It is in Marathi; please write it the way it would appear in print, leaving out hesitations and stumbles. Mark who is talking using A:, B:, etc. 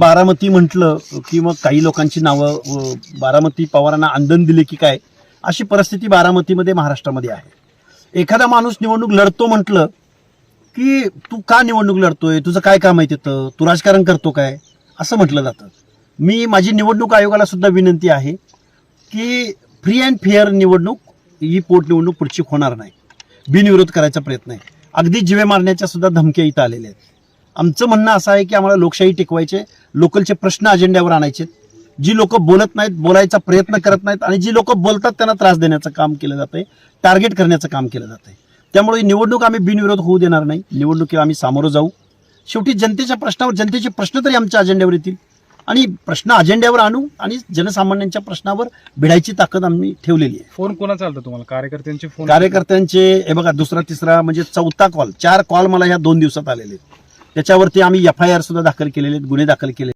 A: बारामती म्हटलं की मग काही लोकांची नावं बारामती पवारांना आंदण दिले की काय, अशी परिस्थिती बारामतीमध्ये महाराष्ट्रामध्ये आहे. एखादा माणूस निवडणूक लढतो म्हटलं की तू का निवडणूक लढतोय, तुझं काय काम आहे तिथं, तू राजकारण करतो काय, असं म्हटलं जातं. माझी निवडणूक आयोगाला सुद्धा विनंती आहे की फ्री अँड फेअर निवडणूक ही पोटनिवडणूक पुढची होणार नाही, बिनविरोध करायचा प्रयत्न आहे. अगदी जिवे मारण्याच्या सुद्धा धमक्या इथं आलेल्या आहेत. आमचं म्हणणं असं आहे की आम्हाला लोकशाही टिकवायचे, लोकलचे प्रश्न अजेंड्यावर आणायचे. जी लोक बोलत नाहीत, बोलायचा प्रयत्न करत नाहीत आणि जी लोक बोलतात त्यांना त्रास देण्याचं काम केलं जातंय, टार्गेट करण्याचं काम केलं जातंय. त्यामुळे निवडणूक आम्ही बिनविरोध होऊ देणार नाही. निवडणुकीला आम्ही सामोरं जाऊ. शेवटी जनतेच्या प्रश्नावर, जनतेचे प्रश्न तरी आमच्या अजेंड्यावर येतील आणि प्रश्न अजेंड्यावर आणू आणि जनसामान्यांच्या प्रश्नावर भिडायची ताकद आम्ही ठेवलेली आहे.
B: फोन कोणाचा आलता तुम्हाला? कार्यकर्त्यांचे फोन?
A: कार्यकर्त्यांचे हे बघा, दुसरा तिसरा म्हणजे चौथा कॉल, 4 कॉल मला ह्या 2 दिवसात आलेले आहेत. त्याच्यावरती आम्ही FIR सुद्धा दाखल केलेले आहेत, गुन्हे दाखल केले.